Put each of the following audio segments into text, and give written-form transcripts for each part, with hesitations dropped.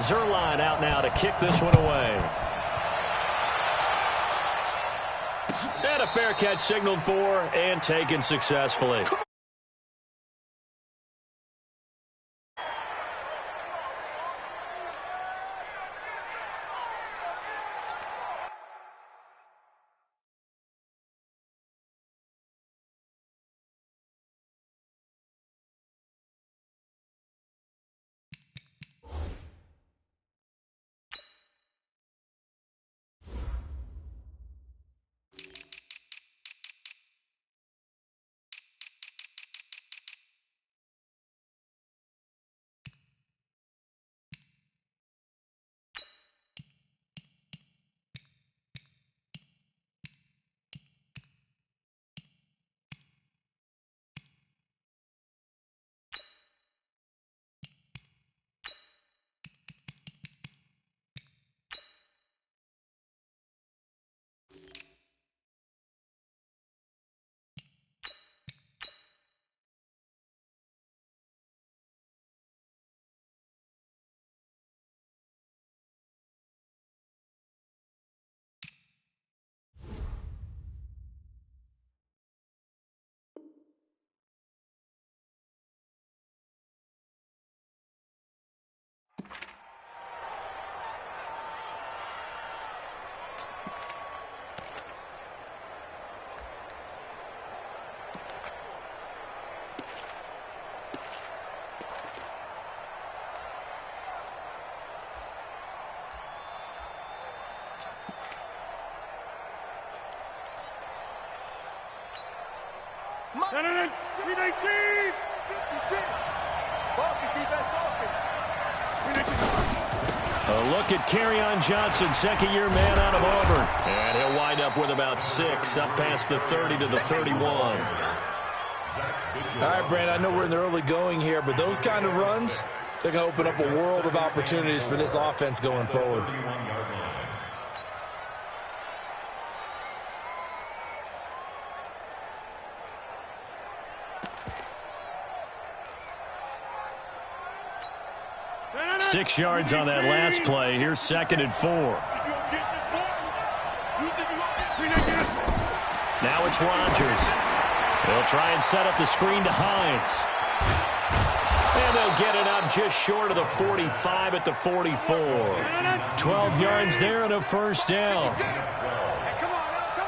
Zerline out now to kick this one away. And a fair catch signaled for and taken successfully. A look at Kerryon Johnson, second-year man out of Auburn. And he'll wind up with about 6, up past the 30 to the 31. All right, Brandon, I know we're in the early going here, but those kind of runs, they're going to open up a world of opportunities for this offense going forward. Six yards on that last play. Here's 2nd and 4. Now it's Rodgers. He'll try and set up the screen to Hines. And they'll get it up just short of the 45 at the 44. 12 yards there and a first down.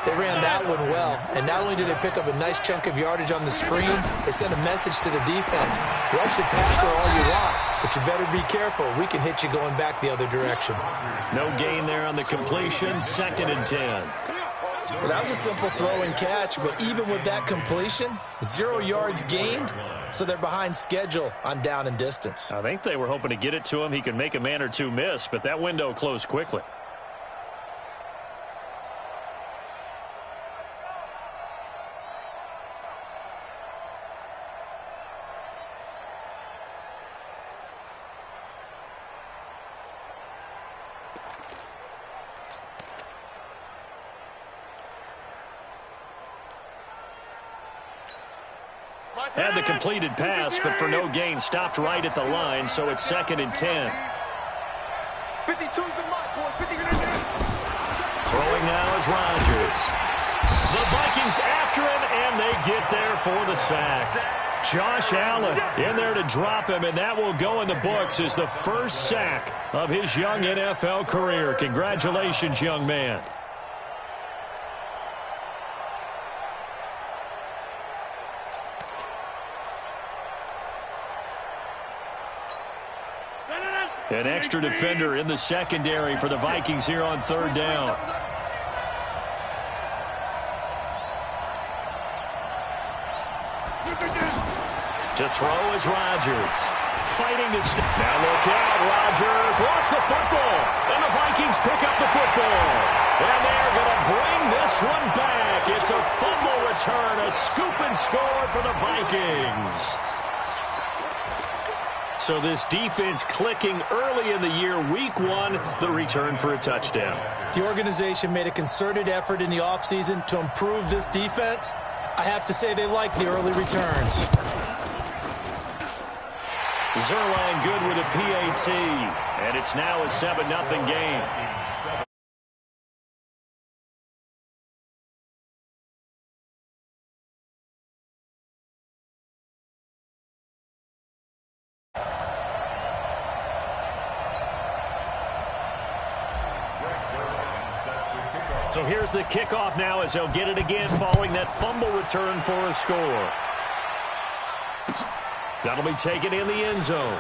They ran that one well, and not only did they pick up a nice chunk of yardage on the screen, they sent a message to the defense. Rush the passer all you want, but you better be careful. We can hit you going back the other direction. No gain there on the completion, 2nd and 10. Well, that was a simple throw and catch, but even with that completion, 0 yards gained, so they're behind schedule on down and distance. I think they were hoping to get it to him. He could make a man or two miss, but that window closed quickly. Had the completed pass, but for no gain, stopped right at the line, so it's 2nd and 10. 52's the mark, boy. 50. Throwing now is Rodgers. The Vikings after him, and they get there for the sack. Josh Allen in there to drop him, and that will go in the books as the first sack of his young NFL career. Congratulations, young man. An extra defender in the secondary for the Vikings here on 3rd down. To throw is Rodgers. Fighting to stay. Now look out. Rodgers lost the football. And the Vikings pick up the football. And they're going to bring this one back. It's a fumble return. A scoop and score for the Vikings. So this defense clicking early in the year. Week 1, the return for a touchdown. The organization made a concerted effort in the offseason to improve this defense. I have to say they like the early returns. Zerline good with a PAT, and it's now a 7-0 game. So here's the kickoff now as they'll get it again following that fumble return for a score. That'll be taken in the end zone.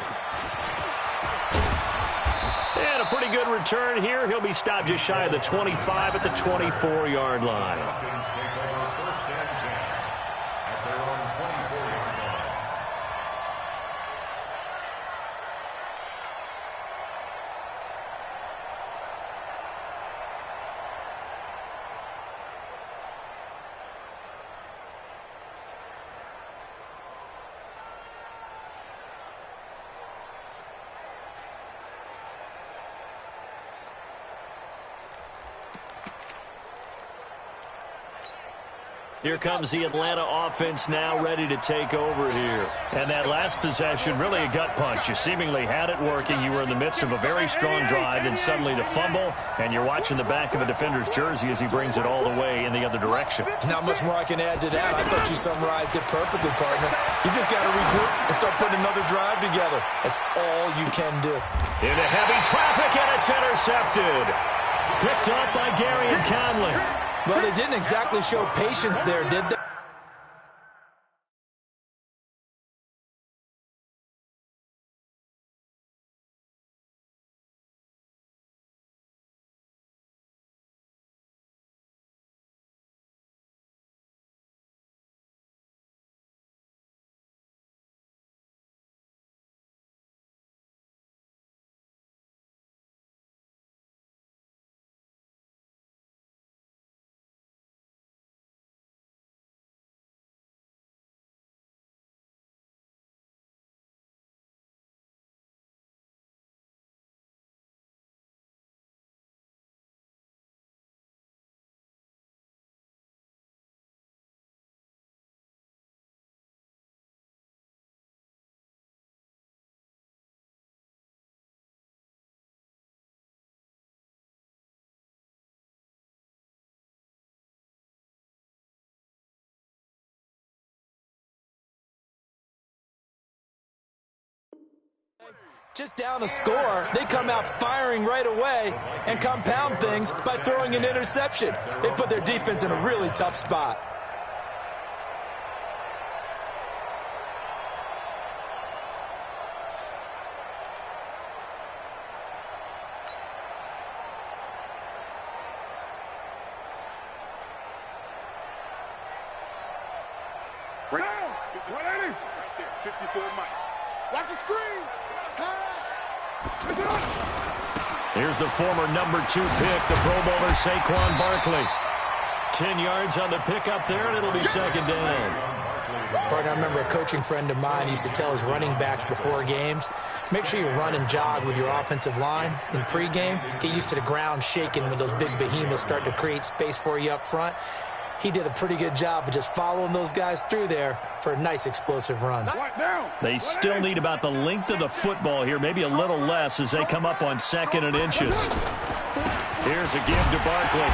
And a pretty good return here. He'll be stopped just shy of the 25 at the 24-yard line. Here comes the Atlanta offense now ready to take over here. And that last possession, really a gut punch. You seemingly had it working. You were in the midst of a very strong drive, then suddenly the fumble, and you're watching the back of a defender's jersey as he brings it all the way in the other direction. There's not much more I can add to that. I thought you summarized it perfectly, partner. You just got to regroup and start putting another drive together. That's all you can do. Into heavy traffic, and it's intercepted. Picked up by Gary and Conley. Well, they didn't exactly show patience there, did they? Just down a score, they come out firing right away and compound things by throwing an interception. They put their defense in a really tough spot. Right now, 180. 54 Mike. Watch the screen. Here's the former number 2 pick, the Pro Bowler Saquon Barkley. 10 yards on the pickup there, and it'll be second down. Partner, I remember a coaching friend of mine used to tell his running backs before games, make sure you run and jog with your offensive line in pregame. Get used to the ground shaking when those big behemoths start to create space for you up front. He did a pretty good job of just following those guys through there for a nice explosive run. They still need about the length of the football here, maybe a little less as they come up on 2nd and inches. Here's a give to Barkley.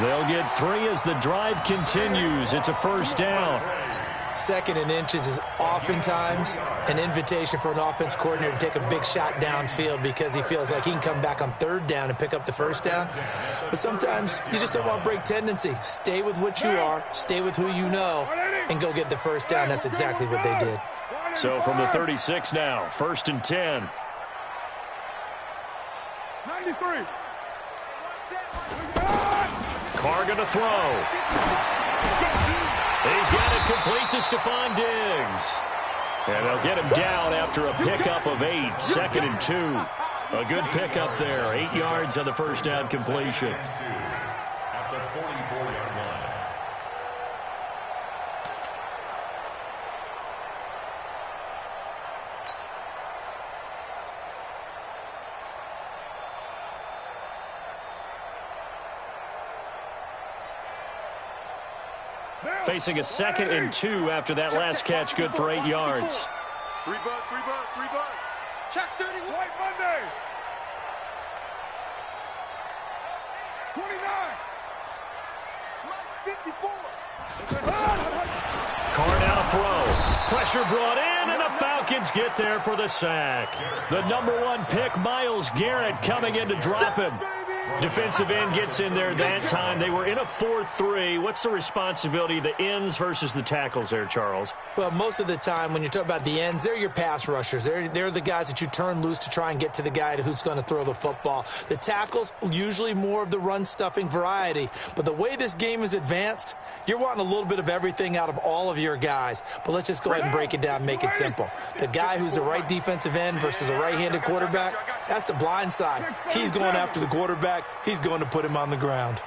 They'll get 3 as the drive continues. It's a first down. 2nd and inches is oftentimes an invitation for an offense coordinator to take a big shot downfield because he feels like he can come back on 3rd down and pick up the first down. But sometimes you just don't want break tendency. Stay with what you are, stay with who you know, and go get the first down. That's exactly what they did. So from the 36 now, 1st and 10. 93. Carr going to throw. He's got it complete to Stephon Diggs. And they'll get him down after a pickup of 8, 2nd and 2. A good pickup there, 8 yards on the first down completion. At the 44-yard line. Facing a 2nd and 2 after that last catch, good for 8 yards. Three buzz. Check 31. White Monday. 29. Mike 54. Carr now to throw. Pressure brought in, and the Falcons get there for the sack. The number 1 pick, Myles Garrett, coming in to drop him. Defensive end gets in there that time. They were in a 4-3. What's the responsibility of the ends versus the tackles there, Charles? Well, most of the time when you talk about the ends, they're your pass rushers. They're the guys that you turn loose to try and get to the guy who's going to throw the football. The tackles, usually more of the run-stuffing variety. But the way this game is advanced, you're wanting a little bit of everything out of all of your guys. But let's just go ahead and break it down and make it simple. The guy who's the right defensive end versus a right-handed quarterback, that's the blind side. He's going after the quarterback. He's going to put him on the ground.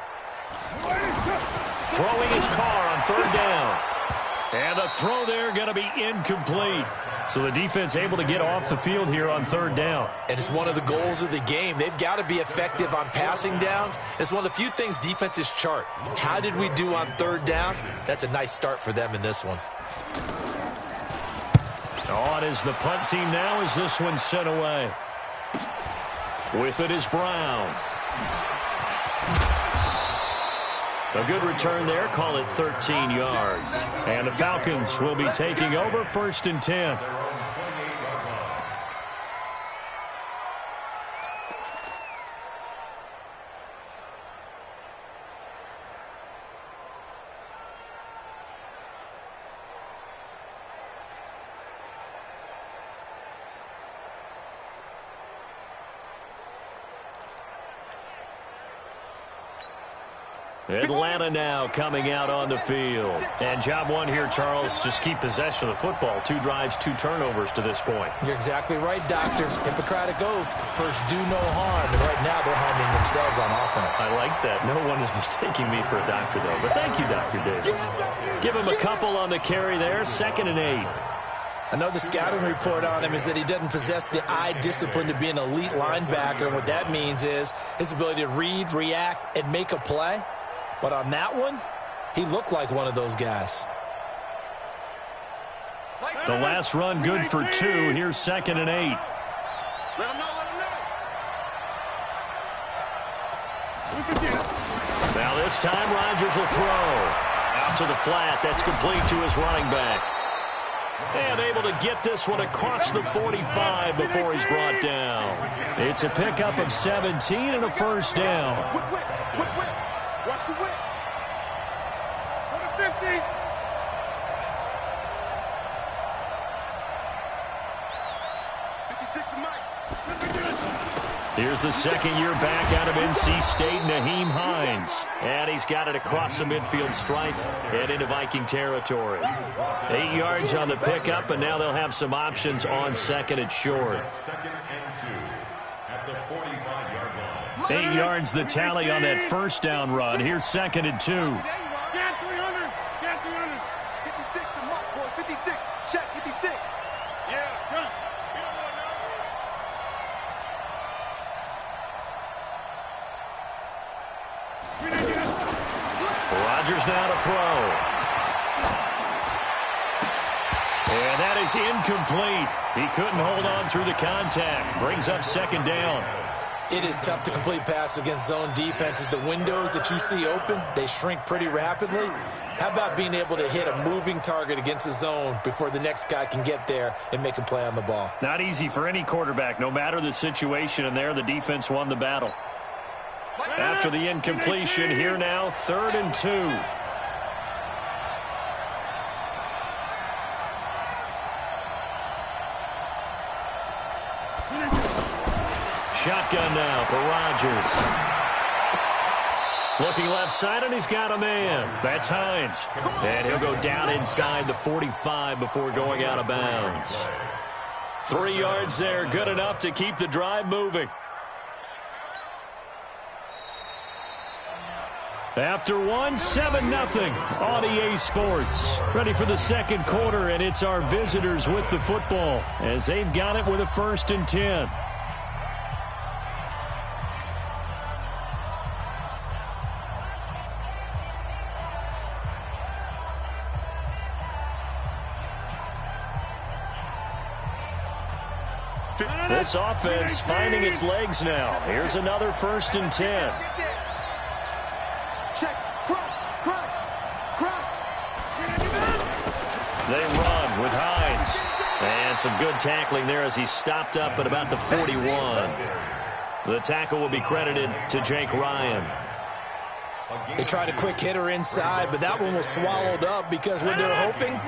Throwing his Carr on 3rd down. And the throw there going to be incomplete. So the defense able to get off the field here on 3rd down. And it's one of the goals of the game. They've got to be effective on passing downs. It's one of the few things defenses chart. How did we do on 3rd down? That's a nice start for them in this one. On is the punt team now as this one sent away. With it is Brown. A good return there. Call it 13 yards. And the Falcons will be taking over 1st and 10. Atlanta now coming out on the field. And job 1 here, Charles, just keep possession of the football. 2 drives, 2 turnovers to this point. You're exactly right, Doctor. Hippocratic oath. First, do no harm. And right now, they're harming themselves on offense. I like that. No one is mistaking me for a doctor, though. But thank you, Dr. Davis. Give him a couple on the carry there. 2nd and 8. I know the scouting report on him is that he doesn't possess the eye discipline to be an elite linebacker. And what that means is his ability to read, react, and make a play. But on that one, he looked like one of those guys. The last run good for 2. Here's 2nd and 8. Let him know. Now this time Rodgers will throw. Out to the flat. That's complete to his running back. And able to get this one across the 45 before he's brought down. It's a pickup of 17 and a 1st down. Whip. Watch the whip. On the 50. 56 to Mike. Here's the 2nd-year back out of NC State, Naheem Hines. And he's got it across the midfield stripe and into Viking territory. 8 yards on the pickup, and now they'll have some options on 2nd and short. 2nd and 2 at the 45-yard line. 8 yards the tally on that 1st down run. Here's 2nd and 2. Scan 300. 56 to Mike, boy. 56. Check 56. Yeah. Run. Rodgers now to throw. And that is incomplete. He couldn't hold on through the contact. Brings up 2nd down. It is tough to complete passes against zone defenses. The windows that you see open, they shrink pretty rapidly. How about being able to hit a moving target against a zone before the next guy can get there and make a play on the ball? Not easy for any quarterback, no matter the situation. And there, the defense won the battle. After the incompletion, here now, 3rd and 2. Shotgun now for Rodgers. Looking left side, and he's got a man. That's Hines. And he'll go down inside the 45 before going out of bounds. 3 yards there, good enough to keep the drive moving. After 7-0 on EA Sports. Ready for the 2nd quarter, and it's our visitors with the football as they've got it with a 1st and 10. This offense finding its legs now. Here's another 1st and 10. Check. Cross. They run with Hines. And some good tackling there as he stopped up at about the 41. The tackle will be credited to Jake Ryan. They tried a quick hitter inside, but that one was swallowed up because what they're hoping,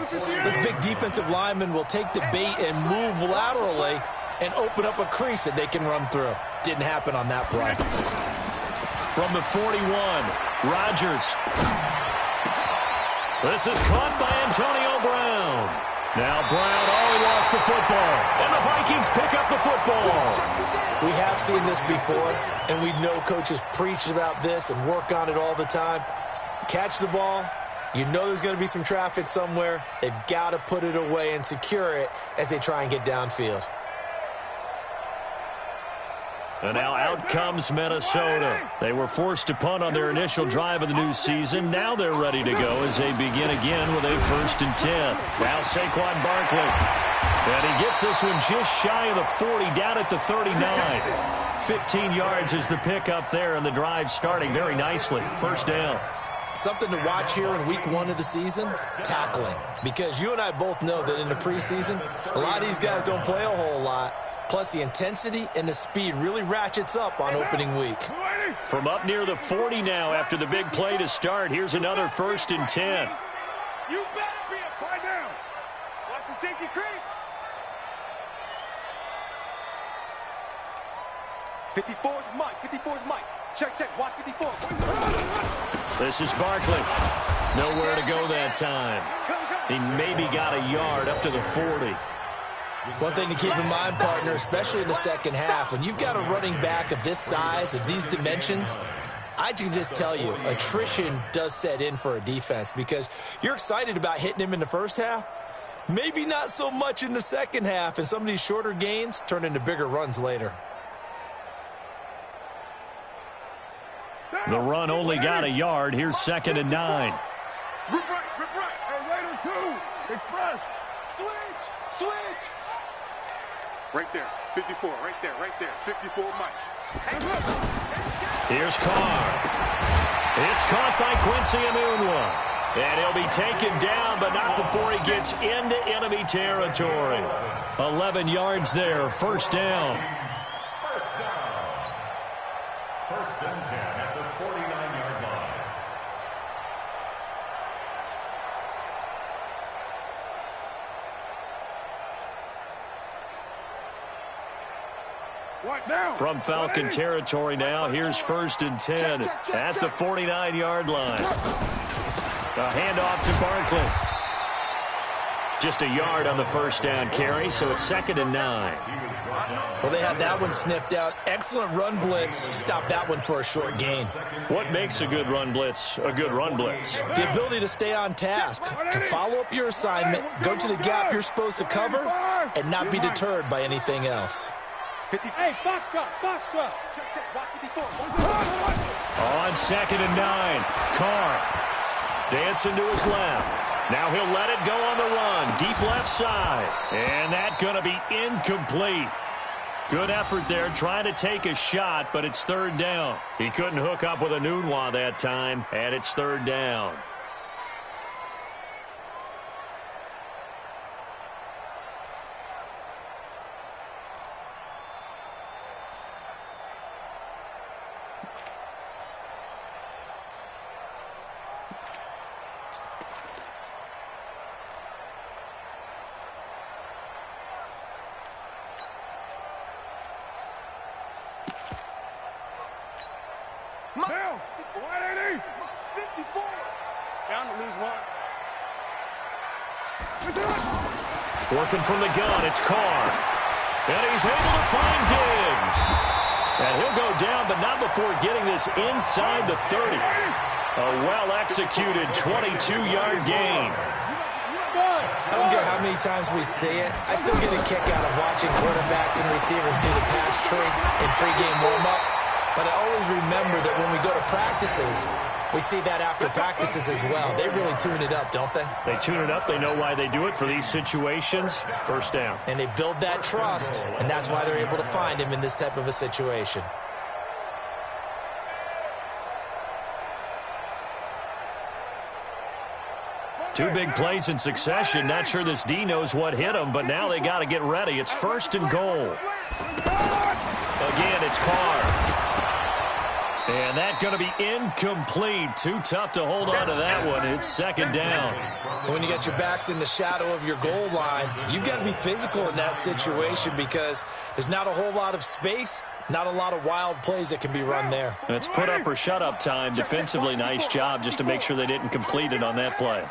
this big defensive lineman will take the bait and move laterally and open up a crease that they can run through. Didn't happen on that play. From the 41, Rodgers. This is caught by Antonio Brown. Now Brown, he lost the football. And the Vikings pick up the football. We have seen this before, and we know coaches preach about this and work on it all the time. Catch the ball. You know there's going to be some traffic somewhere. They've got to put it away and secure it as they try and get downfield. And now out comes Minnesota. They were forced to punt on their initial drive of the new season. Now they're ready to go as they begin again with a 1st and 10. Now Saquon Barkley. And he gets this one just shy of the 40, down at the 39. 15 yards is the pickup there, and the drive starting very nicely. 1st down. Something to watch here in week 1 of the season, tackling. Because you and I both know that in the preseason, a lot of these guys don't play a whole lot. Plus, the intensity and the speed really ratchets up on opening week. From up near the 40 now after the big play to start, here's another 1st and 10. You better be a fight down. Watch the safety creep. 54's Mike. Check. Watch 54. This is Barkley. Nowhere to go that time. He maybe got a yard up to the 40. One thing to keep in mind, partner, especially in the second half, when you've got a running back of this size, of these dimensions, I can just tell you, attrition does set in for a defense because you're excited about hitting him in the first half, maybe not so much in the second half, and some of these shorter gains turn into bigger runs later. The run only got a yard. Here's 2nd and 9. Rip right. Hey, later, 2. Express. Switch. Right there. 54. Right there. 54, Mike. Here's Carr. It's caught by Quincy Enunwa. And he'll be taken down, but not before he gets into enemy territory. 11 yards there. 1st down. 1st and 10 at the 49-yard line. From Falcon territory now, here's 1st and 10 at the 49-yard line. A handoff to Barkley. Just a yard on the 1st down carry, so it's 2nd and 9. Well, they had that one sniffed out. Excellent run blitz. Stopped that one for a short gain. What makes a good run blitz a good run blitz? The ability to stay on task, to follow up your assignment, go to the gap you're supposed to cover, and not be deterred by anything else. Hey, box drop. Check. Watch 54. On 2nd and 9, Carr dancing to his left. Now he'll let it go on the run, deep left side. And that's going to be incomplete. Good effort there, trying to take a shot, but it's 3rd down. He couldn't hook up with Enunwa that time, and it's 3rd down. Bill, 180. 54. Down to lose 1. Working from the gun, it's Carr. And he's able to find Diggs. And he'll go down, but not before getting this inside the 30. A well-executed 22-yard gain. I don't care how many times we see it. I still get a kick out of watching quarterbacks and receivers do the pass trick in pregame warm-up. But I always remember that when we go to practices, we see that after practices as well. They really tune it up, don't they? They tune it up. They know why they do it for these situations. First down. And they build that trust, and that's why they're able to find him in this type of a situation. Two big plays in succession. Not sure this D knows what hit him, but now they got to get ready. It's first and goal. Again, it's Carr. And that's going to be incomplete. Too tough to hold on to that one. It's second down. When you got your backs in the shadow of your goal line, you've got to be physical in that situation because there's not a whole lot of space, not a lot of wild plays that can be run there. It's put up or shut up time. Defensively, nice job just to make sure they didn't complete it on that play.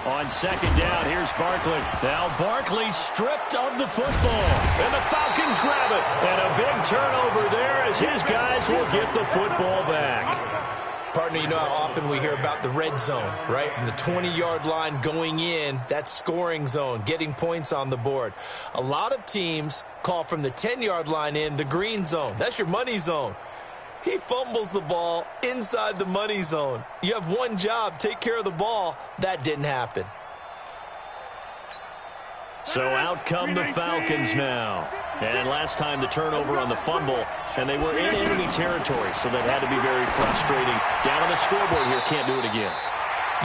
On second down, here's Barkley. Now Barkley stripped of the football. And the Falcons grab it. And a big turnover there as his guys will get the football back. Partner, you know how often we hear about the red zone, right? From the 20-yard line going in, that's scoring zone, getting points on the board. A lot of teams call from the 10-yard line in the green zone. That's your money zone. He fumbles the ball inside the money zone. You have one job, take care of the ball. That didn't happen. So out come the Falcons now. And last time the turnover on the fumble, and they were in enemy territory, so that had to be very frustrating. Down on the scoreboard here, can't do it again.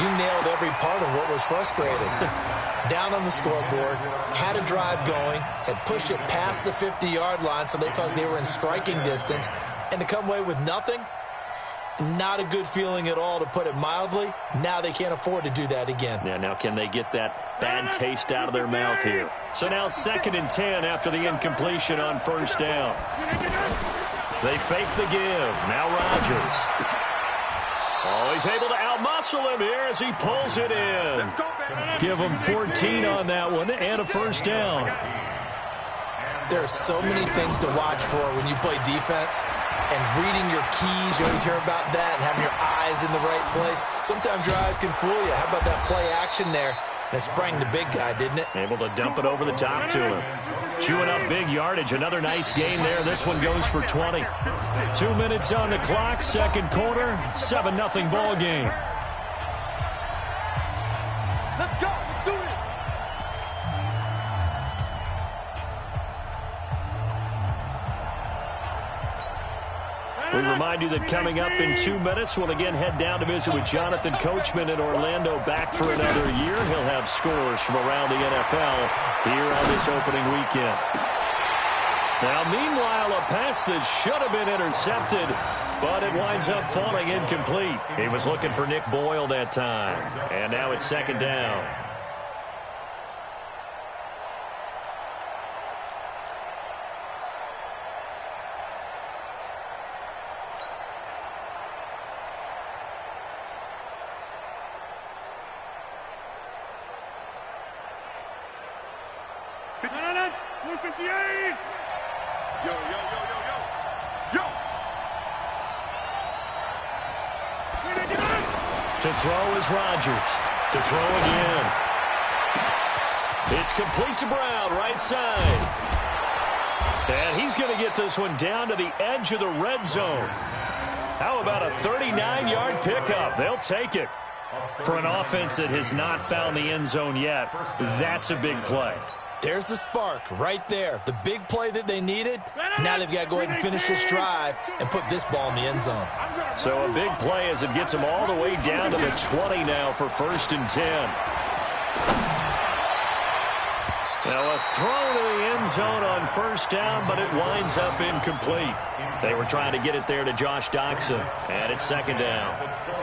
You nailed every part of what was frustrating. Down on the scoreboard, had a drive going, had pushed it past the 50-yard line, so they felt they were in striking distance. And to come away with nothing, not a good feeling at all, to put it mildly. Now they can't afford to do that again. Yeah, now can they get that bad taste out of their mouth here? So now 2nd and 10 after the incompletion on first down. They fake the give. Now Rodgers. Oh, he's able to outmuscle him here as he pulls it in. Give him 14 on that one and a first down. There are so many things to watch for when you play defense. And reading your keys, you always hear about that, and having your eyes in the right place. Sometimes your eyes can fool you. How about that play action there? And it sprang the big guy, didn't it? Able to dump it over the top to him. Chewing up big yardage. Another nice gain there. This one goes for 20. 2 minutes on the clock, second quarter, 7-0 ball game. Let's go. Let's do it. We remind you that coming up in 2 minutes, we'll again head down to visit with Jonathan Coachman in Orlando, back for another year. He'll have scores from around the NFL here on this opening weekend. Now, meanwhile, a pass that should have been intercepted, but it winds up falling incomplete. He was looking for Nick Boyle that time, and now it's second down. Yo, yo, yo, yo, yo. Yo. To throw is Rodgers. To throw again. It's complete to Brown, right side. And he's going to get this one down to the edge of the red zone. How about a 39-yard pickup? They'll take it. For an offense that has not found the end zone yet, that's a big play. There's the spark right there. The big play that they needed. Now they've got to go ahead and finish this drive and put this ball in the end zone. So a big play as it gets them all the way down to the 20 now for 1st and 10. Now a throw to the end zone on first down, but it winds up incomplete. They were trying to get it there to Josh Doxson, and it's second down.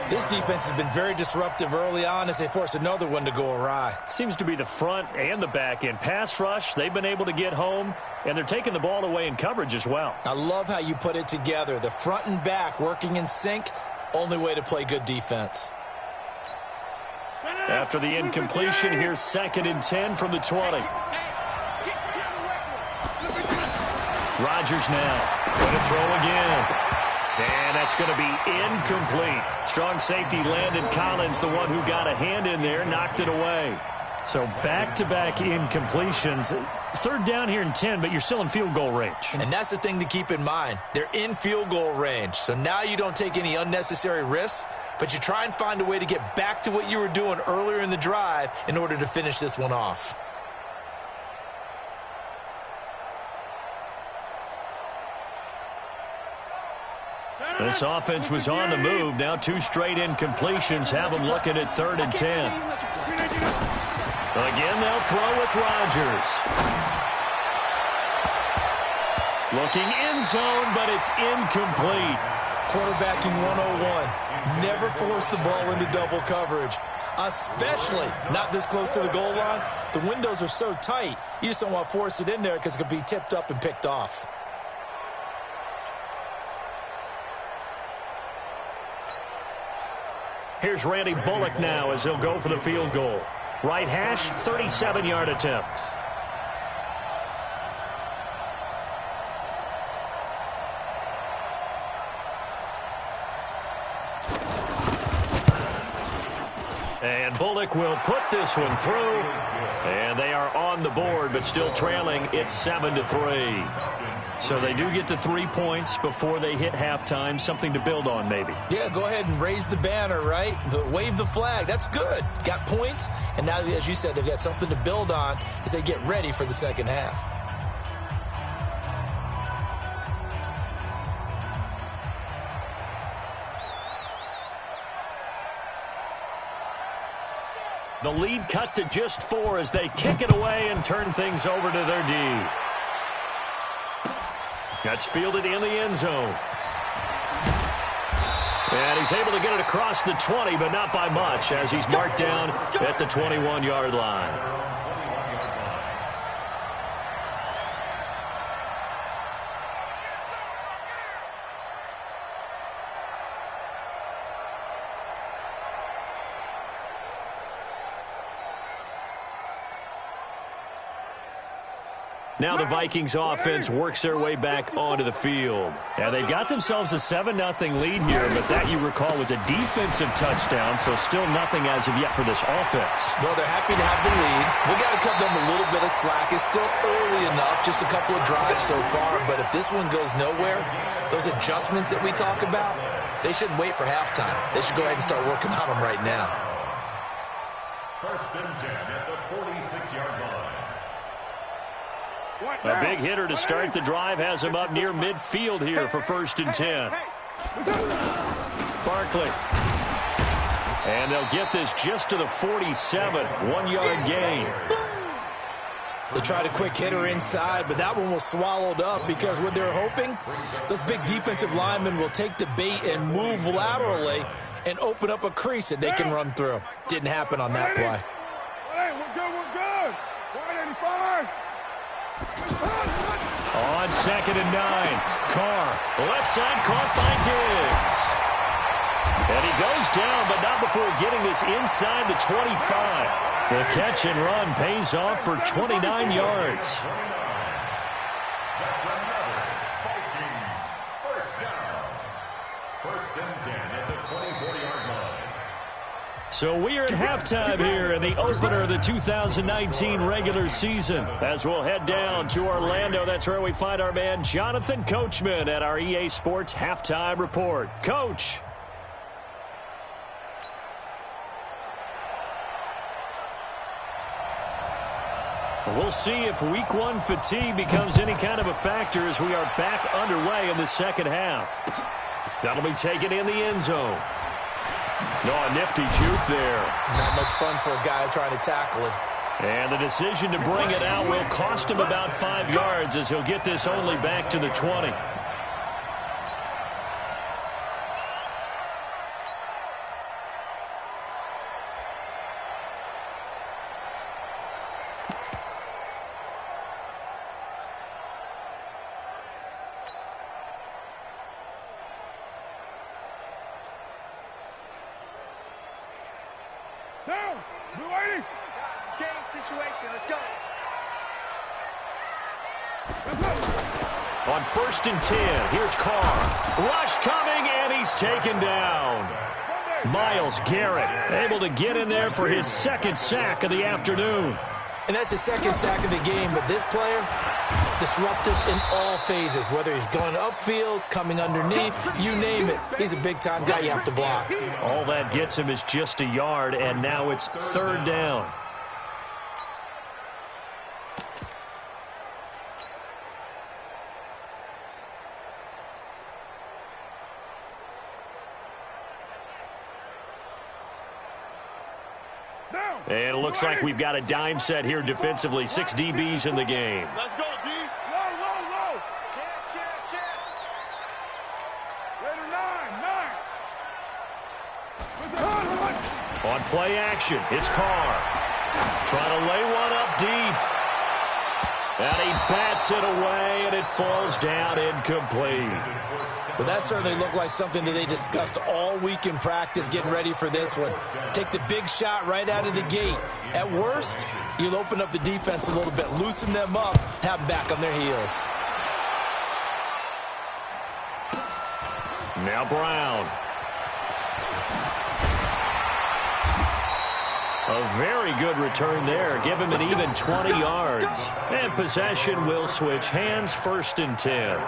This defense has been very disruptive early on as they force another one to go awry. Seems to be the front and the back end. Pass rush, they've been able to get home, and they're taking the ball away in coverage as well. I love how you put it together. The front and back working in sync, only way to play good defense. After the incompletion, here's 2nd and 10 from the 20. Rodgers now. Going to throw again. And that's going to be incomplete. Strong safety Landon Collins, the one who got a hand in there, knocked it away. So back-to-back incompletions. Third down here in 10, but you're still in field goal range. And that's the thing to keep in mind. They're in field goal range. So now you don't take any unnecessary risks, but you try and find a way to get back to what you were doing earlier in the drive in order to finish this one off. This offense was on the move. Now 2 straight incompletions have them looking at 3rd and 10. Again, they'll throw with Rodgers. Looking end zone, but it's incomplete. Quarterbacking 101. Never force the ball into double coverage, especially not this close to the goal line. The windows are so tight, you just don't want to force it in there because it could be tipped up and picked off. Here's Randy Bullock now as he'll go for the field goal. Right hash, 37-yard attempt. And Bullock will put this one through. And they are on the board, but still trailing. It's 7-3. So they do get the 3 points before they hit halftime. Something to build on, maybe. Yeah, go ahead and raise the banner, right? Wave the flag. That's good. Got points. And now, as you said, they've got something to build on as they get ready for the second half. The lead cut to just 4 as they kick it away and turn things over to their D. That's fielded in the end zone. And he's able to get it across the 20, but not by much, as he's marked down at the 21-yard line. Now the Vikings offense works their way back onto the field. And they've got themselves a 7-0 lead here, but that, you recall, was a defensive touchdown, so still nothing as of yet for this offense. Well, they're happy to have the lead. We got to cut them a little bit of slack. It's still early enough, just a couple of drives so far, but if this one goes nowhere, those adjustments that we talk about, they shouldn't wait for halftime. They should go ahead and start working on them right now. 1st and 10 at the 46-yard line. A big hitter to start the drive has him up near midfield here for 1st and 10. Barkley. And they'll get this just to the 47. 1-yard gain. They tried a quick hitter inside, but that one was swallowed up because what they're hoping, those big defensive linemen will take the bait and move laterally and open up a crease that they can run through. Didn't happen on that play. Hey, we're good. 185. On 2nd and 9, Carr, left side caught by Diggs. And he goes down, but not before getting this inside the 25. The catch and run pays off for 29 yards. That's another Vikings 1st down. 1st and 10 at the 24-yard line. So we are at halftime here in the opener of the 2019 regular season. As we'll head down to Orlando, that's where we find our man Jonathan Coachman at our EA Sports Halftime Report. Coach. We'll see if week 1 fatigue becomes any kind of a factor as we are back underway in the second half. That'll be taken in the end zone. No, a nifty juke there. Not much fun for a guy trying to tackle it. And the decision to bring it out will cost him about 5 yards as he'll get this only back to the 20. Down. Blue 80. It's game situation. Let's go. Let's go. On 1st and 10, here's Carr. Rush coming, and he's taken down. Myles Garrett able to get in there for his 2nd sack of the afternoon. And that's his 2nd sack of the game, but this player, disruptive in all phases, whether he's going upfield, coming underneath, you name it. He's a big-time guy you have to block. All that gets him is just a yard, and now it's 3rd down. And it looks like we've got a dime set here defensively. 6 DBs in the game. Let's go, D. Low, low, low. Check. Later, 9. On play action, it's Carr. Trying to lay one up deep. And he bats it away, and it falls down incomplete. But that certainly looked like something that they discussed all week in practice getting ready for this one. Take the big shot right out of the gate. At worst, you'll open up the defense a little bit, loosen them up, have them back on their heels. Now Brown. A very good return there. Give him an even 20 yards. And possession will switch hands. 1st and 10.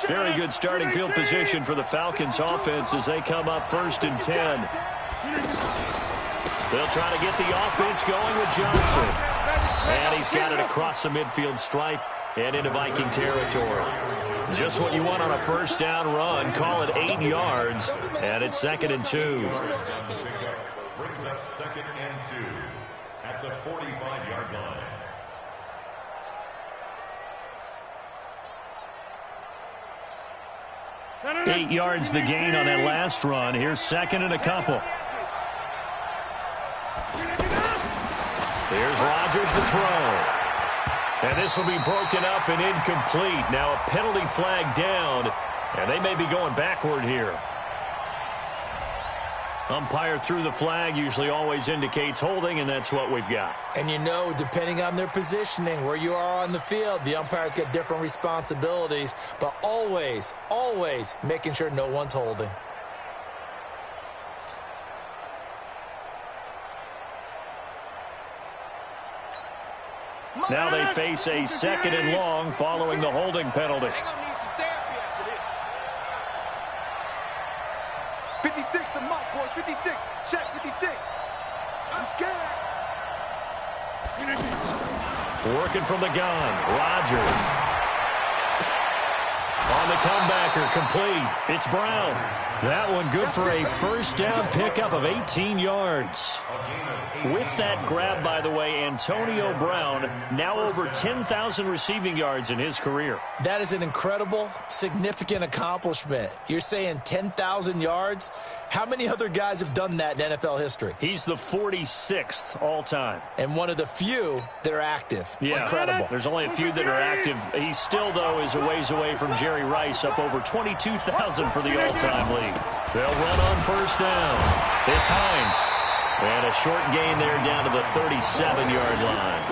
Very good starting field position for the Falcons offense as they come up 1st and 10. They'll try to get the offense going with Johnson. And he's got it across the midfield stripe and into Viking territory. Just what you want on a 1st down run. Call it 8 yards, and it's 2nd and 2. Brings up 2nd and 2 at the 45-yard line. 8 yards the gain on that last run. Here's 2nd and a couple. Here's Rodgers to throw. And this will be broken up and incomplete. Now a penalty flag down, and they may be going backward here. Umpire threw the flag, usually always indicates holding, and that's what we've got. And you know, depending on their positioning, where you are on the field, the umpire's got different responsibilities, but always, always making sure no one's holding. Now they face a 2nd and long following the holding penalty. 56, the mark, boys. 56. Check 56. I'm scared. Working from the gun. Rodgers. On the comebacker, complete. It's Brown. That one good for a 1st down pickup of 18 yards. With that grab, by the way, Antonio Brown now over 10,000 receiving yards in his career. That is an incredible, significant accomplishment. You're saying 10,000 yards? How many other guys have done that in NFL history? He's the 46th all-time. And one of the few that are active. Yeah. Incredible. There's only a few that are active. He still, though, is a ways away from Jerry Rice, up over 22,000 for the all-time league. They'll run on 1st down. It's Hines. And a short gain there down to the 37-yard line.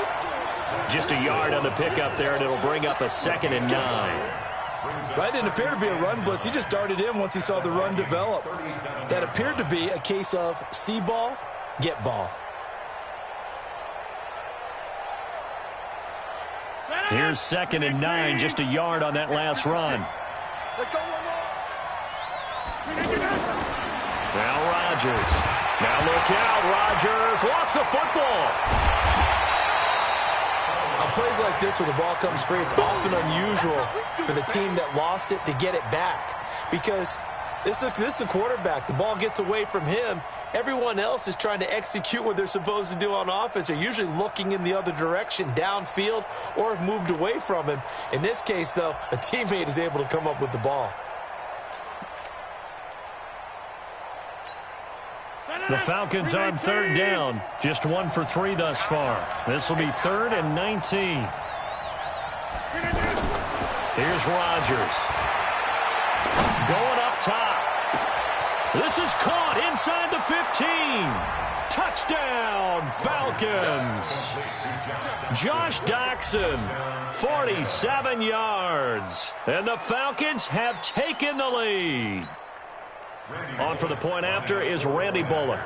Just a yard on the pickup there, and it'll bring up a 2nd and 9. That didn't appear to be a run blitz. He just darted in once he saw the run develop. That appeared to be a case of see ball, get ball. Here's 2nd and 9, just a yard on that last run. Let's go one more. Now Rodgers. Now look out, Rodgers lost the football. On plays like this where the ball comes free, it's often unusual for the team that lost it to get it back. Because this is a quarterback. The ball gets away from him. Everyone else is trying to execute what they're supposed to do on offense. They're usually looking in the other direction, downfield, or have moved away from him. In this case, though, a teammate is able to come up with the ball. The Falcons on third down. Just 1 for 3 thus far. This will be 3rd and 19. Here's Rodgers. Going up top. This is caught inside the 15. Touchdown, Falcons. Josh Doctson, 47 yards. And the Falcons have taken the lead. On for the point after is Randy Bullock.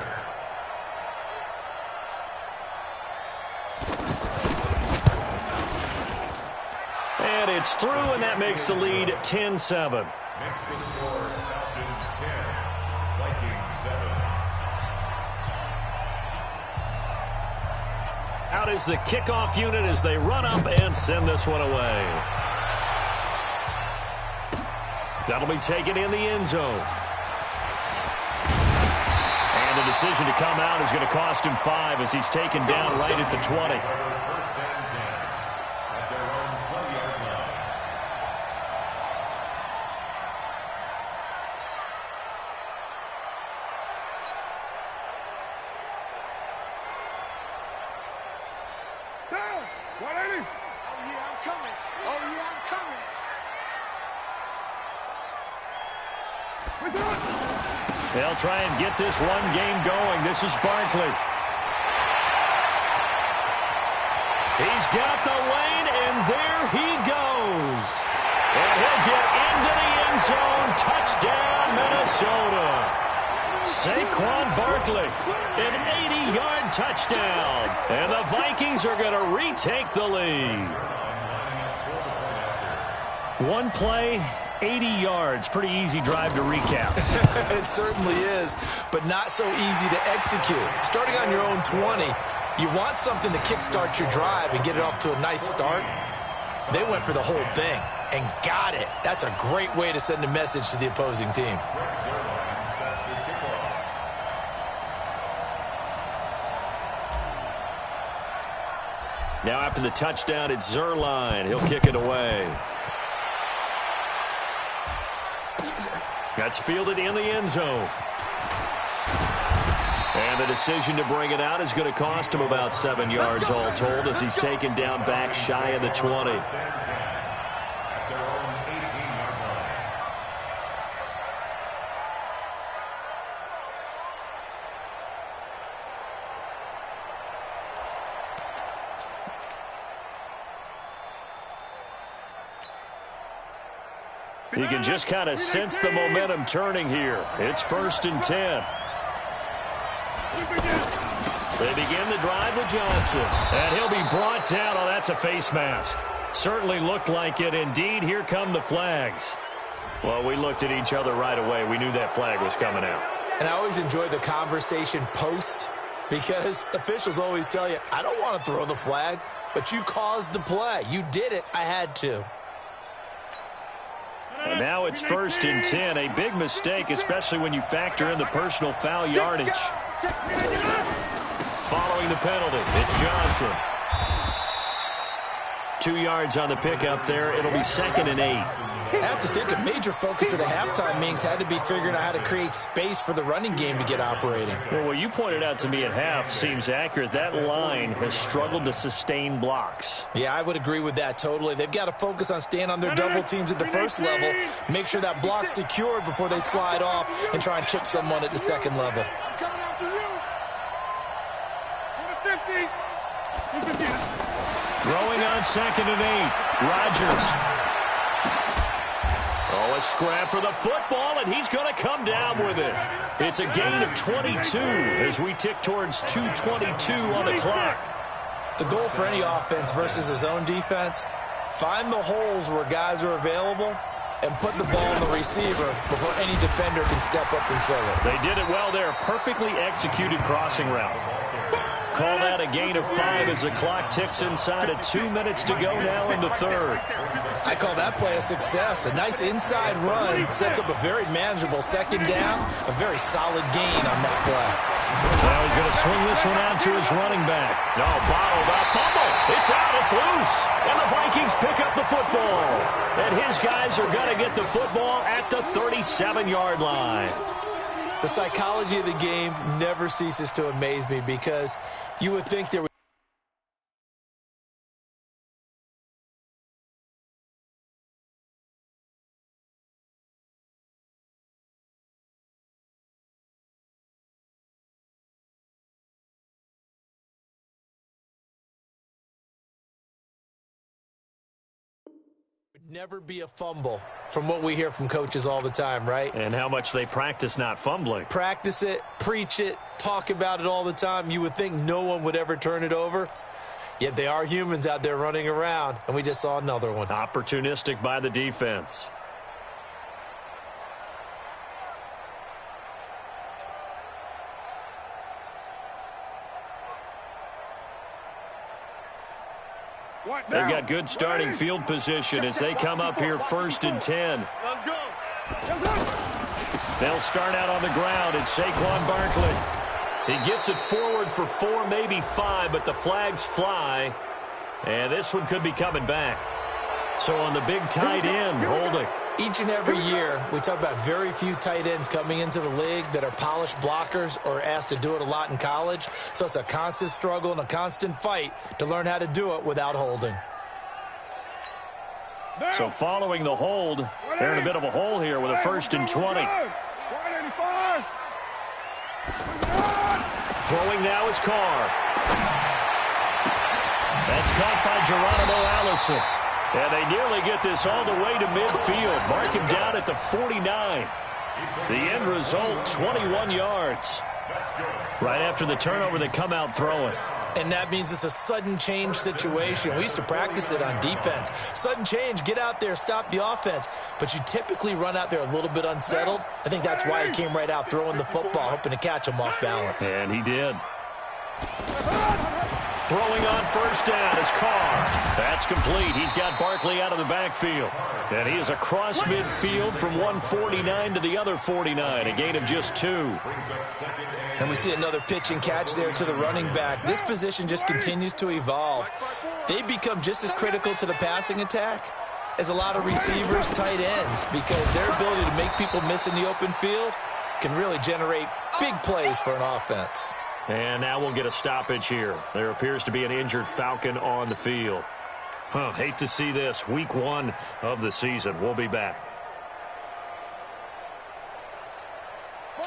And it's through, and that makes the lead 10-7. Next to score, Falcons 10, Vikings 7. Out is the kickoff unit as they run up and send this one away. That'll be taken in the end zone. And the decision to come out is going to cost him 5 as he's taken down right at the 20. They'll try and get this run game going. This is Barkley. He's got the lane, and there he goes. And he'll get into the end zone. Touchdown, Minnesota. Saquon Barkley, an 80-yard touchdown. And the Vikings are going to retake the lead. One play, 80 yards. Pretty easy drive to recap. It certainly is, but not so easy to execute. Starting on your own 20, you want something to kickstart your drive and get it off to a nice start. They went for the whole thing and got it. That's a great way to send a message to the opposing team. Now after the touchdown, it's Zerline. He'll kick it away. That's fielded in the end zone. And the decision to bring it out is going to cost him about 7 yards all told as he's taken down back shy of the 20. You can just kind of sense the momentum turning here. It's 1st and 10. They begin the drive with Johnson. And he'll be brought down. Oh, that's a face mask. Certainly looked like it. Indeed, here come the flags. Well, we looked at each other right away. We knew that flag was coming out. And I always enjoy the conversation post because officials always tell you, I don't want to throw the flag, but you caused the play. You did it. I had to. And now it's 1st and 10. A big mistake, especially when you factor in the personal foul yardage. Following the penalty, it's Johnson. 2 yards on the pickup there. It'll be 2nd and 8. I have to think a major focus of the halftime meetings had to be figuring out how to create space for the running game to get operating. Well, what you pointed out to me at half seems accurate. That line has struggled to sustain blocks. Yeah, I would agree with that totally. They've got to focus on staying on their double teams at the first level, make sure that block's secured before they slide off and try and chip someone at the second level. Coming after you. To the 50. Throwing on 2nd and 8. Rodgers. Oh, a scrap for the football, and he's going to come down with it. It's a gain of 22 as we tick towards 2:22 on the clock. The goal for any offense versus his own defense, find the holes where guys are available and put the ball on the receiver before any defender can step up and fill it. They did it well there. Perfectly executed crossing route. Call that a gain of 5 as the clock ticks inside of 2 minutes to go now in the third. I call that play a success. A nice inside run sets up a very manageable second down. A very solid gain on that play. Now he's going to swing this one out to his running back. No, bottled up. Fumble. It's out. It's loose. And the Vikings pick up the football. And his guys are going to get the football at the 37-yard line. The psychology of the game never ceases to amaze me because you would think there would never be a fumble from what we hear from coaches all the time, right? And how much they practice not fumbling. Practice it, preach it, talk about it all the time. You would think no one would ever turn it over. Yet they are humans out there running around, and we just saw another one. Opportunistic by the defense. They've got good starting field position as they come up here 1st and 10. Let's go. They'll start out on the ground. It's Saquon Barkley. He gets it forward for 4, maybe 5, but the flags fly. And this one could be coming back. So on the big tight end, holding. Each and every year, we talk about very few tight ends coming into the league that are polished blockers or asked to do it a lot in college. So it's a constant struggle and a constant fight to learn how to do it without holding. So following the hold, they're in a bit of a hole here with a 1st and 20. Throwing now is Carr. That's caught by Geronimo Allison. And they nearly get this all the way to midfield. Mark him down at the 49. The end result, 21 yards. Right after the turnover, they come out throwing. And that means it's a sudden change situation. We used to practice it on defense. Sudden change, get out there, stop the offense. But you typically run out there a little bit unsettled. I think that's why he came right out throwing the football, hoping to catch him off balance. And he did. Throwing on 1st down is Carr. That's complete. He's got Barkley out of the backfield. And he is across midfield from 149 to the other 49, a gain of just 2. And we see another pitch and catch there to the running back. This position just continues to evolve. They become just as critical to the passing attack as a lot of receivers, tight ends, because their ability to make people miss in the open field can really generate big plays for an offense. And now we'll get a stoppage here. There appears to be an injured Falcon on the field. Hate to see this. Week 1 of the season. We'll be back.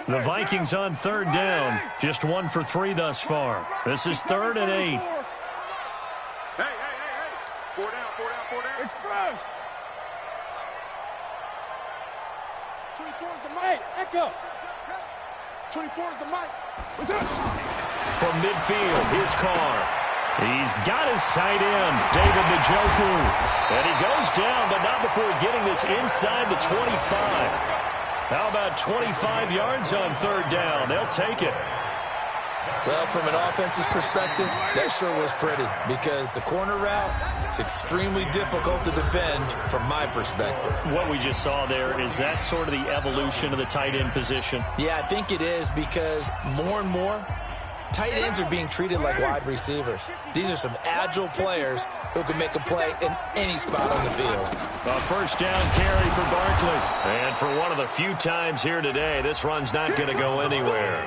The Vikings on 3rd down. Just 1 for 3 thus far. This is 3rd and 8. Hey. 4 down. Express. 24 is the mic. Echo. 24 is the mic. From midfield, here's Carr. He's got his tight end, David Njoku. And he goes down, but not before getting this inside the 25. How about 25 yards on 3rd down? They'll take it. Well, from an offense's perspective, that sure was pretty because the corner route is extremely difficult to defend from my perspective. What we just saw there, is that sort of the evolution of the tight end position? Yeah, I think it is because more and more, tight ends are being treated like wide receivers. These are some agile players who can make a play in any spot on the field. A 1st down carry for Barkley. And for one of the few times here today, this run's not going to go anywhere.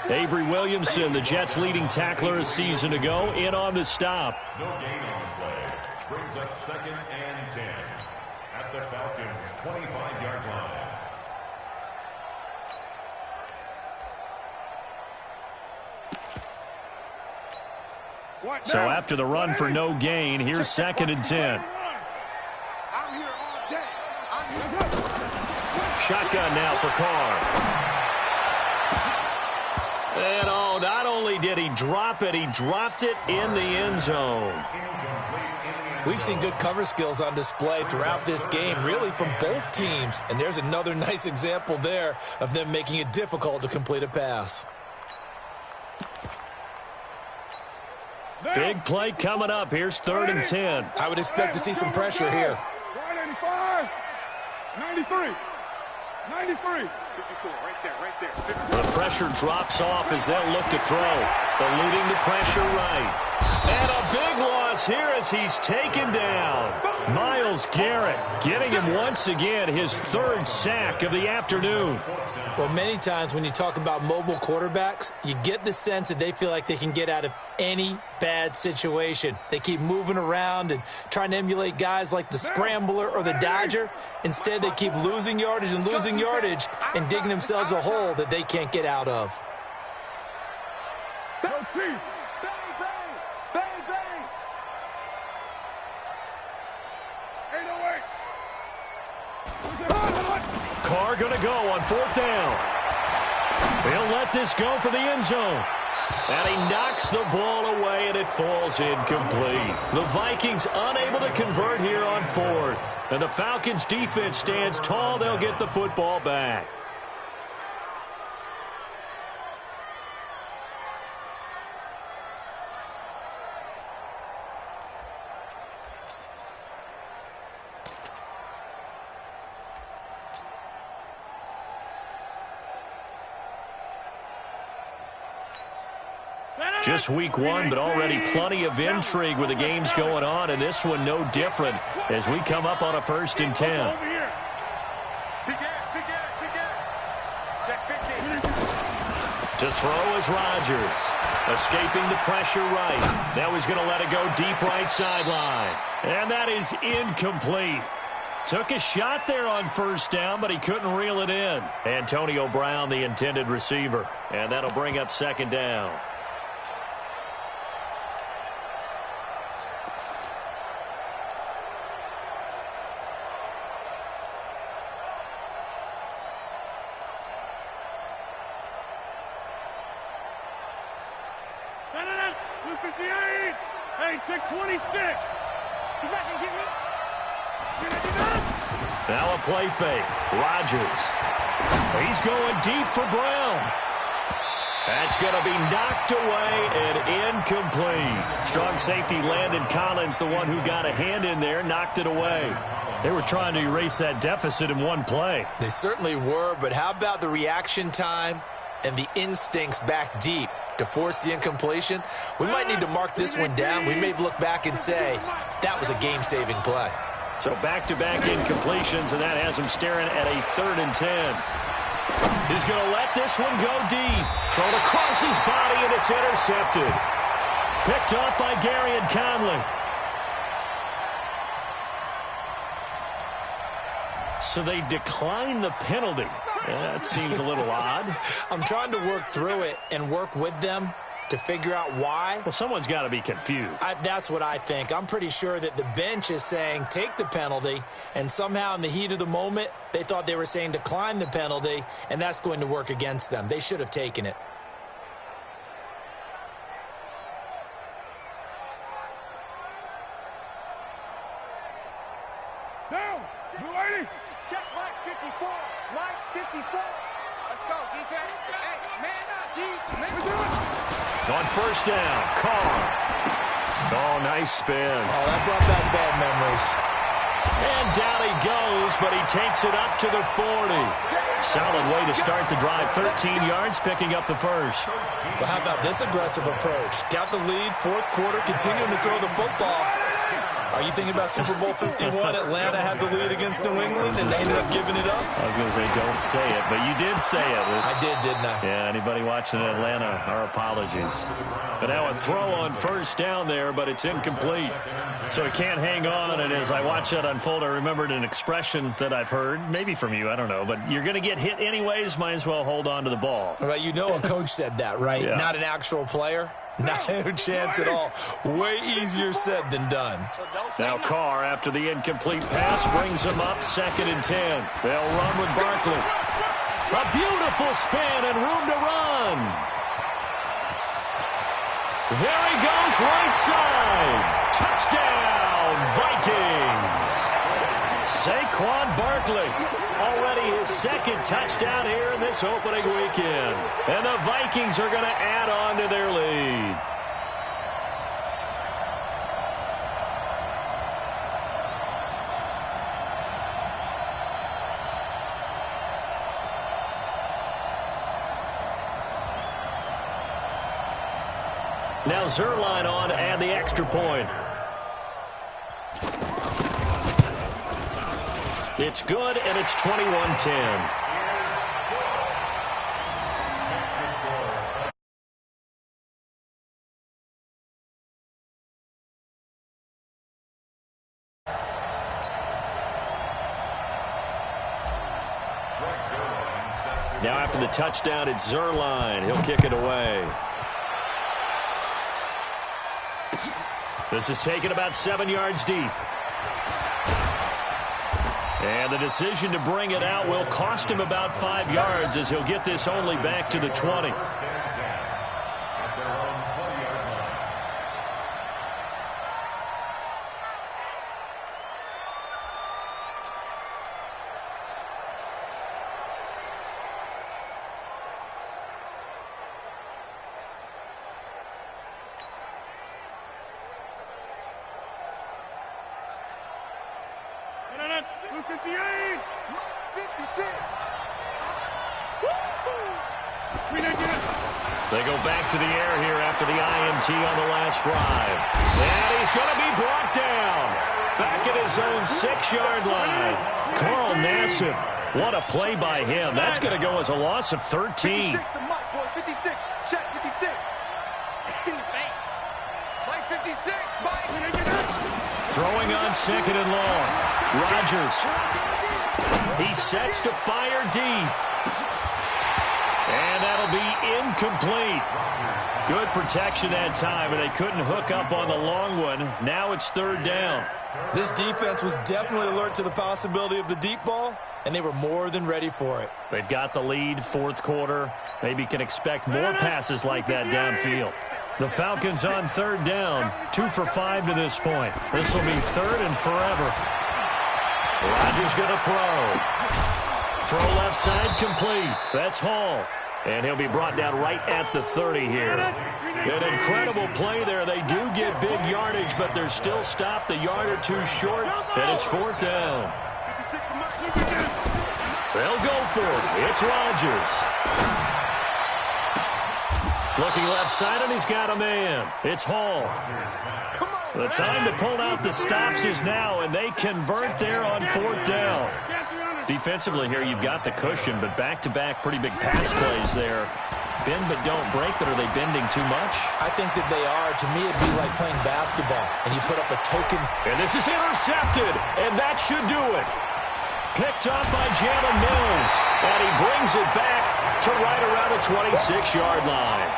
Avery Williamson, the Jets' leading tackler a season ago, in on the stop. No gain on the play. Brings up 2nd and 10 at the Falcons' 25-yard line. So after the run for no gain, here's 2nd and 10. Shotgun now for Carr. And not only did he drop it, he dropped it in the end zone. We've seen good cover skills on display throughout this game, really from both teams. And there's another nice example there of them making it difficult to complete a pass. Big play coming up. Here's 3rd and 10. I would expect to see some pressure here. 85, 93, 93. 54, right there. The pressure drops off as they'll look to throw. Eluding the pressure right. And a big loss here as he's taken down. Myles Garrett getting him once again his third sack of the afternoon. Well, many times when you talk about mobile quarterbacks, you get the sense that they feel like they can get out of any bad situation. They keep moving around and trying to emulate guys like the Scrambler or the Dodger. Instead, they keep losing yardage and digging themselves a hole that they can't get out of. Go Chief! Bang, bang! Bang, bang! Ain't no way! Carr going to go on 4th down. He'll let this go for the end zone. And he knocks the ball away, and it falls incomplete. The Vikings unable to convert here on 4th. And the Falcons' defense stands tall. They'll get the football back. Just week 1, but already plenty of intrigue with the games going on, and this one no different as we come up on a 1st and 10. To throw is Rodgers. Escaping the pressure right. Now he's going to let it go deep right sideline. And that is incomplete. Took a shot there on 1st down, but he couldn't reel it in. Antonio Brown, the intended receiver. And that'll bring up 2nd down. Hey, take 26. He's not going to get me. Now a play fake. Rodgers. He's going deep for Brown. That's going to be knocked away and incomplete. Strong safety Landon Collins, the one who got a hand in there, knocked it away. They were trying to erase that deficit in one play. They certainly were, but how about the reaction time and the instincts back deep to force the incompletion? We might need to mark this one down. We may look back and say that was a game-saving play. So back-to-back incompletions, and that has him staring at a 3rd and 10. He's going to let this one go deep. Thrown across his body, and it's intercepted. Picked up by Gary and Conley. So they decline the penalty. That seems a little odd. I'm trying to work through it and work with them to figure out why. Well, someone's got to be confused. That's what I think. I'm pretty sure that the bench is saying take the penalty, and somehow in the heat of the moment, they thought they were saying decline the penalty, and that's going to work against them. They should have taken it. Down. You ready? Check Mike 54. Mike 54. Let's go, defense. Hey, man up, defense. On 1st down, Carr. Oh, nice spin. Oh, that brought back bad memories. And down he goes, but he takes it up to the 40. Solid way to start the drive. 13 yards, picking up the 1st. Well, how about this aggressive approach? Got the lead, 4th quarter, continuing to throw the football. Are you thinking about Super Bowl 51? Atlanta had the lead against New England, and they ended up giving it up? I was going to say don't say it, but you did say it. I did, didn't I? Yeah, anybody watching in Atlanta, our apologies. But now a throw on 1st down there, but it's incomplete. So he can't hang on, and as I watch that unfold, I remembered an expression that I've heard, maybe from you, I don't know, but you're going to get hit anyways, might as well hold on to the ball. Well, you know a coach said that, right? Yeah. Not an actual player. No chance at all. Way easier said than done. Now Carr, after the incomplete pass, brings him up 2nd and 10. They'll run with Barkley. A beautiful spin and room to run. There he goes, right side. Touchdown, Vikings. Saquon Barkley, already his 2nd touchdown here in this opening weekend. And the Vikings are going to add on to their lead. Now Zerline on to add the extra point. It's good, and it's 21-10. Now after the touchdown, it's Zerline. He'll kick it away. This is taken about 7 yards deep. And the decision to bring it out will cost him about 5 yards as he'll get this only back to the 20. They go back to the air here after the INT on the last drive. And he's going to be brought down. Back at his own 6-yard line. Carl Nassib, what a play by him. That's going to go as a loss of 13. 56, check 56. Mike 56, Mike. Throwing on 2nd and long. Rodgers. He sets to fire deep. And that'll be incomplete. Good protection that time, and they couldn't hook up on the long one. Now it's 3rd down. This defense was definitely alert to the possibility of the deep ball, and they were more than ready for it. They've got the lead, 4th quarter. Maybe can expect more passes like that downfield. The Falcons on 3rd down, 2 for 5 to this point. This will be 3rd and forever. Rodgers going to throw. Throw left side complete. That's Hall. And he'll be brought down right at the 30 here. An incredible play there. They do get big yardage, but they're still stopped a yard or two short, and it's 4th down. They'll go for it. It's Rodgers. Looking left side, and he's got a man. It's Hall. The time to pull out the stops is now, and they convert there on 4th down. Defensively here, you've got the cushion, but back-to-back pretty big pass plays there. Bend but don't break, but are they bending too much? I think that they are. To me, it'd be like playing basketball, and you put up a token. And this is intercepted, and that should do it. Picked up by Jalen Mills, and he brings it back to right around the 26-yard line.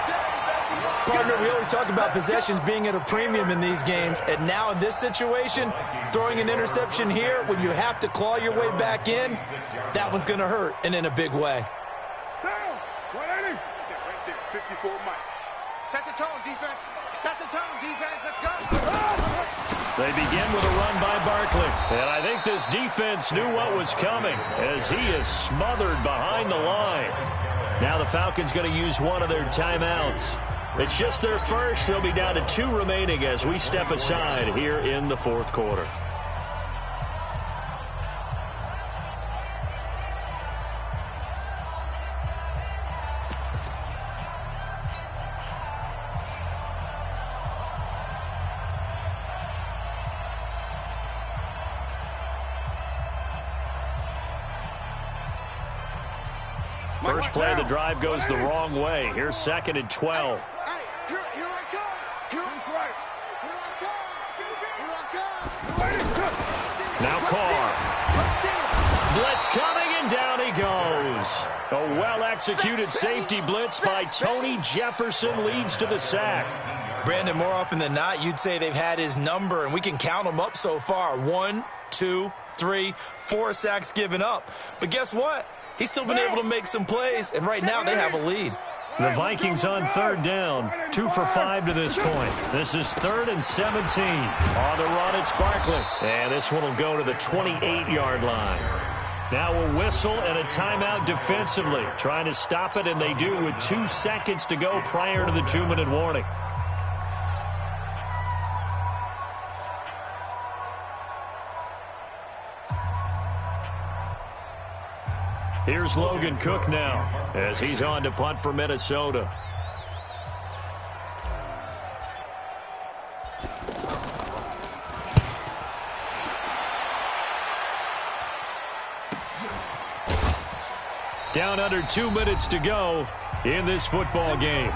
Partner, we always talk about possessions being at a premium in these games, and now in this situation, throwing an interception here when you have to claw your way back in, that one's going to hurt, and in a big way. 54 Mike. Set the tone, defense. Set the tone, defense. Let's go. They begin with a run by Barkley, and I think this defense knew what was coming as he is smothered behind the line. Now the Falcons going to use one of their timeouts. It's just their first. They'll be down to 2 remaining as we step aside here in the 4th quarter. First play of the drive goes the wrong way. Here's 2nd and 12. Now Carr. Blitz coming, and down he goes. A well-executed safety blitz by Tony Jefferson leads to the sack. Brandon, more often than not, you'd say they've had his number, and we can count them up so far. 1, 2, 3, 4 sacks given up. But guess what? He's still been able to make some plays, and right now they have a lead. The Vikings on 3rd down, 2 for 5 to this point. This is 3rd and 17. On the run, it's Barkley. And this one will go to the 28-yard line. Now a whistle and a timeout defensively. Trying to stop it, and they do with 2 seconds to go prior to the 2-minute warning. Here's Logan Cook now as he's on to punt for Minnesota. Down under 2 minutes to go in this football game.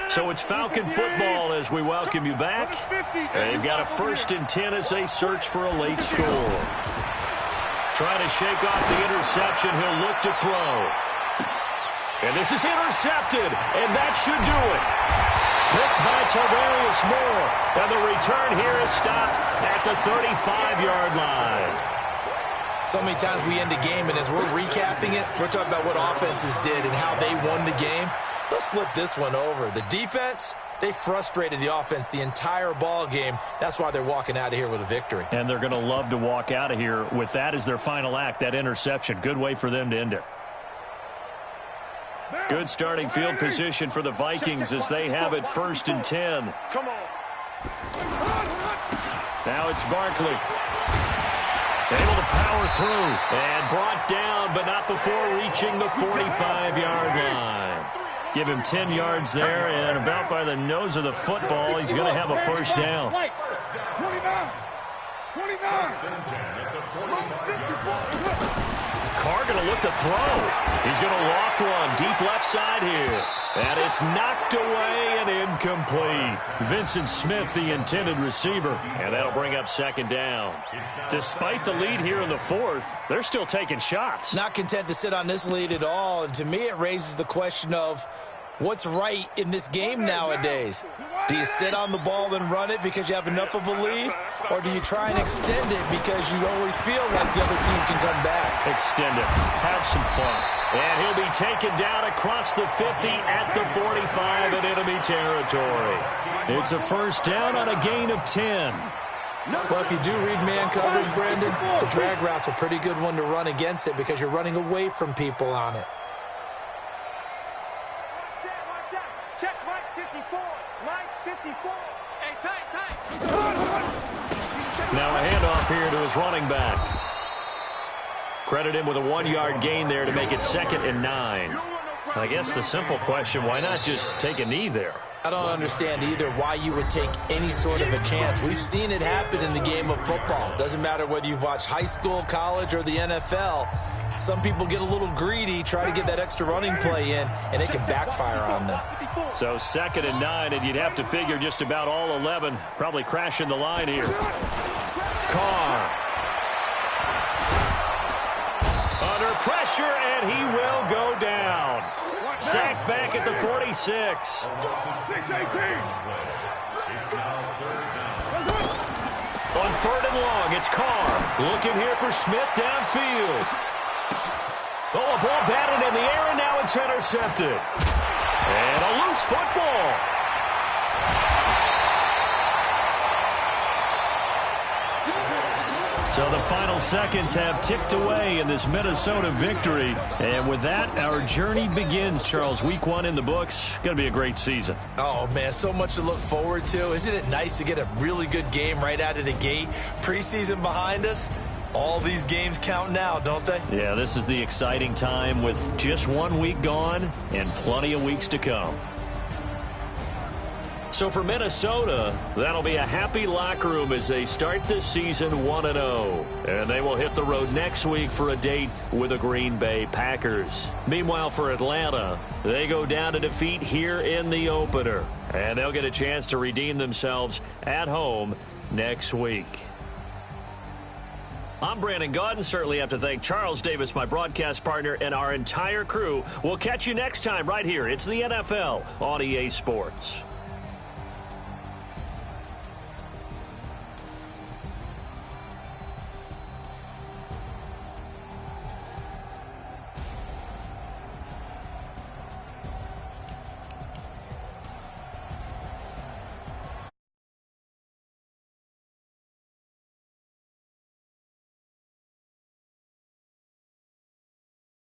So it's Falcon football as we welcome you back. They've got a 1st and 10 as they search for a late score. Trying to shake off the interception. He'll look to throw. And this is intercepted, and that should do it. Picked by Tavarius Moore. And the return here is stopped at the 35-yard line. So many times we end a game, and as we're recapping it, we're talking about what offenses did and how they won the game. Let's flip this one over. The defense, they frustrated the offense the entire ball game. That's why they're walking out of here with a victory. And they're going to love to walk out of here with that as their final act, that interception. Good way for them to end it. Good starting field position for the Vikings as they have it 1st and 10. Come on. Now it's Barkley. Able to power through and brought down, but not before reaching the 45-yard line. Give him 10 yards there, and about by the nose of the football, he's going to have a 1st down. 29. Carr going to look to throw. He's going to loft one deep left side here. And it's knocked away and incomplete. Vincent Smith, the intended receiver. And that'll bring up 2nd down. Despite the lead here in the 4th, they're still taking shots. Not content to sit on this lead at all. And to me, it raises the question of what's right in this game nowadays. Do you sit on the ball and run it because you have enough of a lead? Or do you try and extend it because you always feel like the other team can come back? Extend it. Have some fun. And he'll be taken down across the 50 at the 45 in enemy territory. It's a 1st down on a gain of 10. Well, if you do read man coverage, Brandon, the drag route's a pretty good one to run against it because you're running away from people on it. Check Mike 54. Mike 54. Hey, tight. Now a handoff here to his running back. Credit him with a 1-yard gain there to make it 2nd and 9. I guess the simple question, why not just take a knee there? I don't understand either why you would take any sort of a chance. We've seen it happen in the game of football. Doesn't matter whether you've watched high school, college, or the NFL. Some people get a little greedy, try to get that extra running play in, and it can backfire on them. So 2nd and 9, and you'd have to figure just about all 11 probably crashing the line here. Carr. Under pressure, and he will go down. Sacked back at the 46. 6-18. On 3rd and long, it's Carr. Looking here for Smith downfield. Oh, a ball batted in the air, and now it's intercepted. And a loose football. So the final seconds have ticked away in this Minnesota victory. And with that, our journey begins, Charles. Week 1 in the books. Going to be a great season. Oh, man, so much to look forward to. Isn't it nice to get a really good game right out of the gate? Preseason behind us. All these games count now, don't they? Yeah, this is the exciting time with just 1 week gone and plenty of weeks to come. So for Minnesota, that'll be a happy locker room as they start this season 1-0. And they will hit the road next week for a date with the Green Bay Packers. Meanwhile, for Atlanta, they go down to defeat here in the opener. And they'll get a chance to redeem themselves at home next week. I'm Brandon Gaudin. Certainly have to thank Charles Davis, my broadcast partner, and our entire crew. We'll catch you next time right here. It's the NFL on EA Sports.